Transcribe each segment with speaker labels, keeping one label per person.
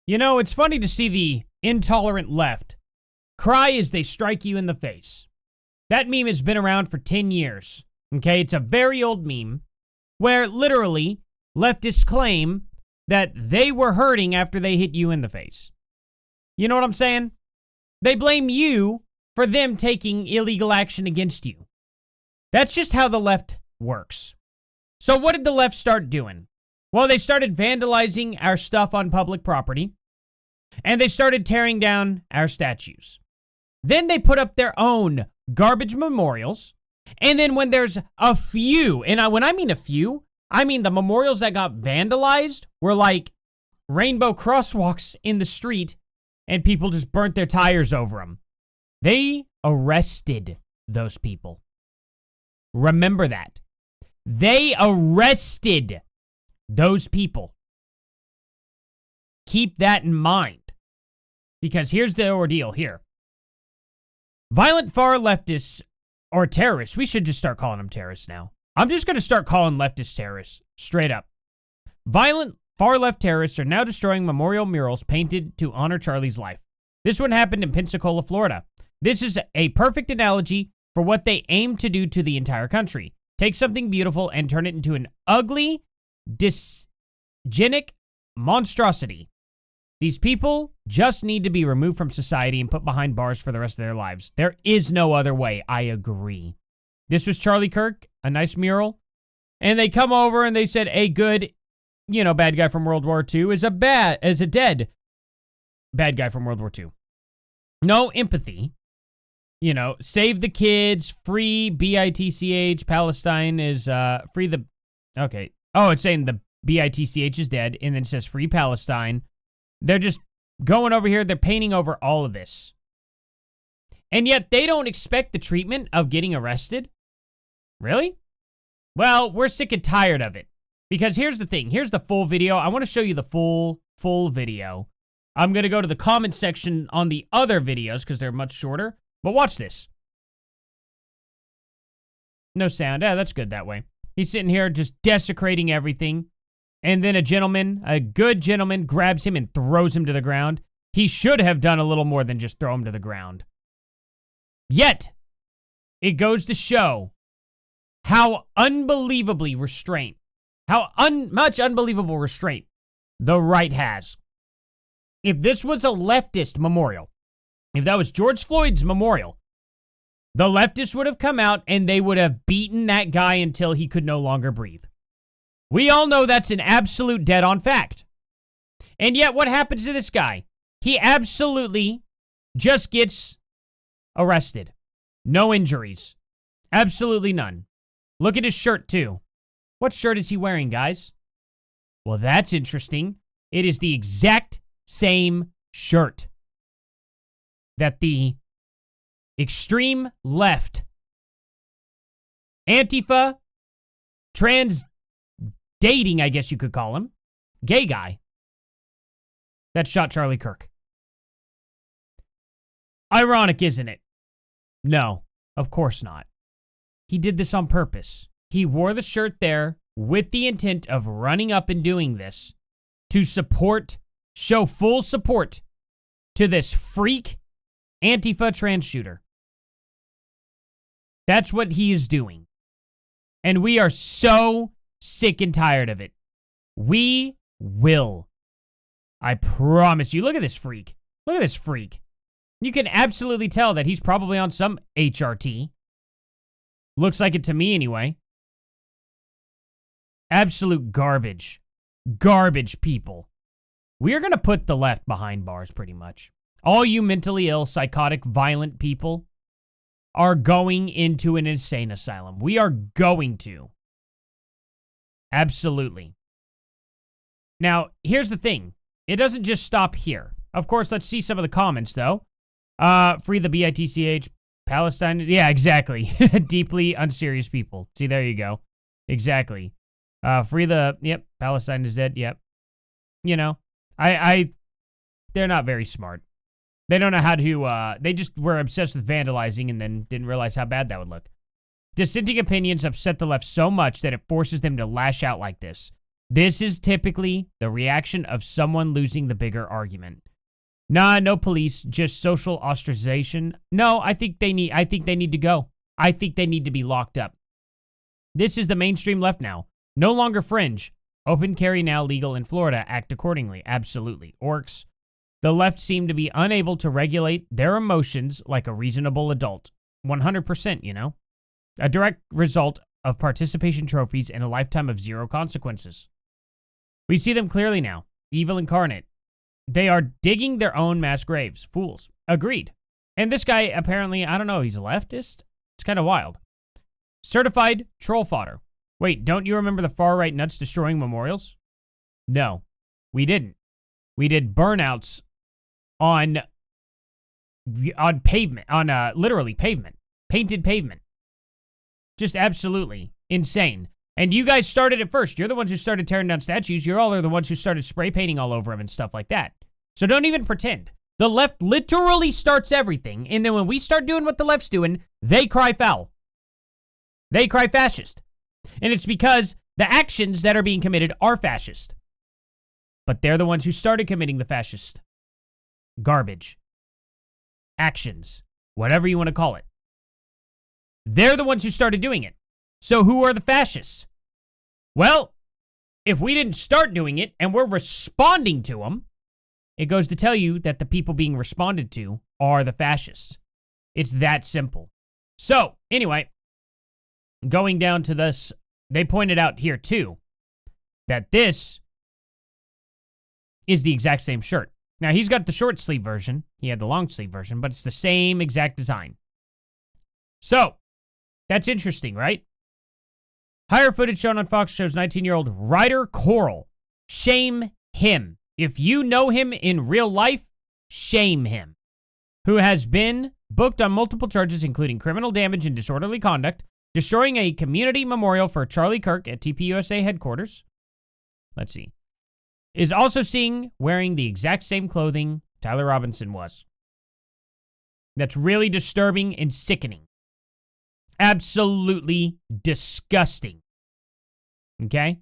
Speaker 1: You know, it's funny to see the intolerant left cry as they strike you in the face. That meme has been around for 10 years. Okay, it's a very old meme where literally leftists claim that they were hurting after they hit you in the face. You know what I'm saying? They blame you for them taking illegal action against you. That's just how the left works. So what did the left start doing? Well, they started vandalizing our stuff on public property, and they started tearing down our statues. Then they put up their own garbage memorials, and then when there's a few, and when I mean a few, I mean the memorials that got vandalized were like rainbow crosswalks in the street, and people just burnt their tires over them. They arrested those people. Remember that. They arrested those people. Keep that in mind. Because here's the ordeal here. Violent far leftists, or terrorists, we should just start calling them terrorists now. I'm just going to start calling leftists terrorists, straight up. Violent far left terrorists are now destroying memorial murals painted to honor Charlie's life. This one happened in Pensacola, Florida. This is a perfect analogy for what they aim to do to the entire country. Take something beautiful and turn it into an ugly, dysgenic monstrosity. These people just need to be removed from society and put behind bars for the rest of their lives. There is no other way. I agree. This was Charlie Kirk, a nice mural. And they come over and they said, a good, bad guy from World War II is a dead bad guy from World War II. No empathy. Save the kids, free BITCH, Palestine is, free the, okay. Oh, it's saying the BITCH is dead, and then it says free Palestine. They're just going over here, they're painting over all of this. And yet, they don't expect the treatment of getting arrested? Really? Well, we're sick and tired of it. Because here's the thing, here's the full video. I want to show you the full video. I'm going to go to the comment section on the other videos, because they're much shorter. But watch this. No sound. That's good that way. He's sitting here just desecrating everything. And then a good gentleman, grabs him and throws him to the ground. He should have done a little more than just throw him to the ground. Yet, it goes to show how unbelievably restraint, much unbelievable restraint the right has. If this was a leftist memorial, if that was George Floyd's memorial, the leftists would have come out and they would have beaten that guy until he could no longer breathe. We all know that's an absolute dead-on fact. And yet, what happens to this guy? He absolutely just gets arrested. No injuries. Absolutely none. Look at his shirt, too. What shirt is he wearing, guys? Well, that's interesting. It is the exact same shirt that the extreme left, Antifa, trans dating, I guess you could call him, gay guy that shot Charlie Kirk. Ironic, isn't it? No, of course not. He did this on purpose. He wore the shirt there with the intent of running up and doing this to show full support to this freak Antifa trans shooter. That's what he is doing. And we are so sick and tired of it. We will. I promise you. Look at this freak. Look at this freak. You can absolutely tell that he's probably on some HRT. Looks like it to me anyway. Absolute garbage. Garbage people. We are going to put the left behind bars pretty much. All you mentally ill, psychotic, violent people are going into an insane asylum. We are going to. Absolutely. Now, here's the thing. It doesn't just stop here. Of course, let's see some of the comments, though. Free the BITCH, Palestine. Yeah, exactly. Deeply unserious people. See, there you go. Exactly. Free the, yep, Palestine is dead, yep. They're not very smart. They don't know how to, they just were obsessed with vandalizing and then didn't realize how bad that would look. Dissenting opinions upset the left so much that it forces them to lash out like this. This is typically the reaction of someone losing the bigger argument. Nah, no police, just social ostracization. No, I think they need to go. I think they need to be locked up. This is the mainstream left now. No longer fringe. Open carry now legal in Florida. Act accordingly. Absolutely. Orcs. The left seem to be unable to regulate their emotions like a reasonable adult. 100%, you know? A direct result of participation trophies and a lifetime of zero consequences. We see them clearly now. Evil incarnate. They are digging their own mass graves. Fools. Agreed. And this guy, apparently, I don't know, he's a leftist? It's kind of wild. Certified troll fodder. Wait, don't you remember the far-right nuts destroying memorials? No, we didn't. We did burnouts on pavement, on literally pavement. Painted pavement. Just absolutely insane. And you guys started it first. You're the ones who started tearing down statues. You all are the ones who started spray painting all over them and stuff like that. So don't even pretend. The left literally starts everything, and then when we start doing what the left's doing, they cry foul. They cry fascist. And it's because the actions that are being committed are fascist. But they're the ones who started committing the fascist garbage. Actions. Whatever you want to call it. They're the ones who started doing it. So who are the fascists? Well, if we didn't start doing it and we're responding to them, it goes to tell you that the people being responded to are the fascists. It's that simple. So, anyway, going down to this, they pointed out here too that this is the exact same shirt. Now, he's got the short sleeve version. He had the long sleeve version, but it's the same exact design. So, that's interesting, right? Higher footage shown on Fox shows 19-year-old Ryder Coral. Shame him. If you know him in real life, shame him. Who has been booked on multiple charges, including criminal damage and disorderly conduct, destroying a community memorial for Charlie Kirk at TPUSA headquarters. Let's see. Is also seen wearing the exact same clothing Tyler Robinson was. That's really disturbing and sickening. Absolutely disgusting. Okay?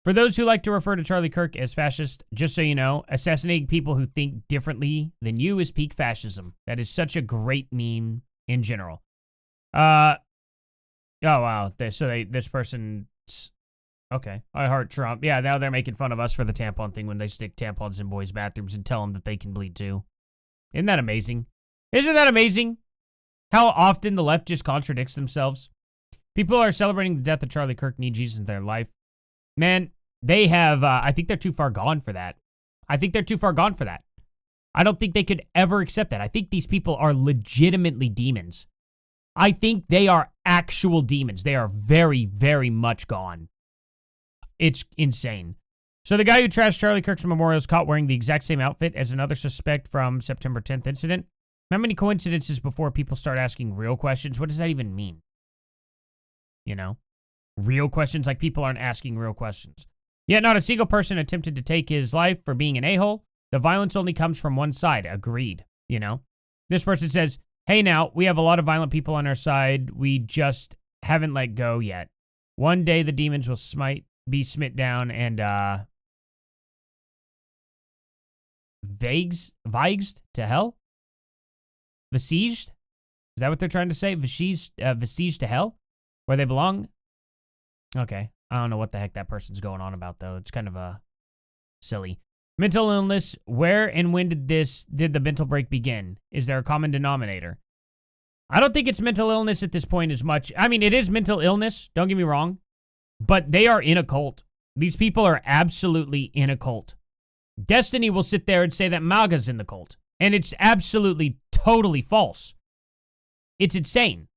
Speaker 1: For those who like to refer to Charlie Kirk as fascist, just so you know, assassinating people who think differently than you is peak fascism. That is such a great meme in general. Oh, wow. This person... Okay. I heart Trump. Yeah, now they're making fun of us for the tampon thing when they stick tampons in boys' bathrooms and tell them that they can bleed too. Isn't that amazing? Isn't that amazing? How often the left just contradicts themselves. People are celebrating the death of Charlie Kirk, need Jesus in their life. Man, they have, I think they're too far gone for that. I don't think they could ever accept that. I think these people are legitimately demons. I think they are actual demons. They are very, very much gone. It's insane. So the guy who trashed Charlie Kirk's memorial is caught wearing the exact same outfit as another suspect from September 10th incident. How many coincidences before people start asking real questions? What does that even mean? You know? Real questions, like people aren't asking real questions. Yet not a single person attempted to take his life for being an a-hole. The violence only comes from one side. Agreed. You know? This person says, hey now, we have a lot of violent people on our side. We just haven't let go yet. One day the demons will be smit down and, viged to hell? Besieged? Is that what they're trying to say? Besieged to hell? Where they belong? Okay. I don't know what the heck that person's going on about, though. It's kind of, silly. Mental illness. Where and when did the mental break begin? Is there a common denominator? I don't think it's mental illness at this point as much. I mean, it is mental illness. Don't get me wrong. But they are in a cult. These people are absolutely in a cult. Destiny will sit there and say that MAGA's in the cult. And it's absolutely, totally false. It's insane.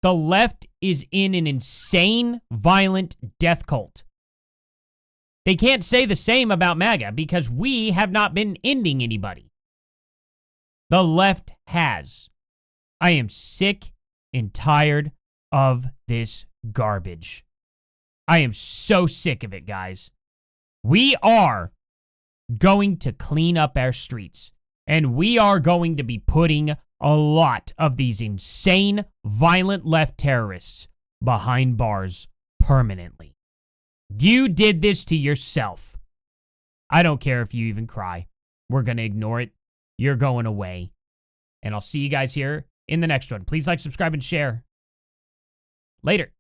Speaker 1: The left is in an insane, violent death cult. They can't say the same about MAGA because we have not been ending anybody. The left has. I am sick and tired of this garbage. I am so sick of it, guys. We are going to clean up our streets. And we are going to be putting a lot of these insane, violent left terrorists behind bars permanently. You did this to yourself. I don't care if you even cry. We're going to ignore it. You're going away. And I'll see you guys here in the next one. Please like, subscribe, and share. Later.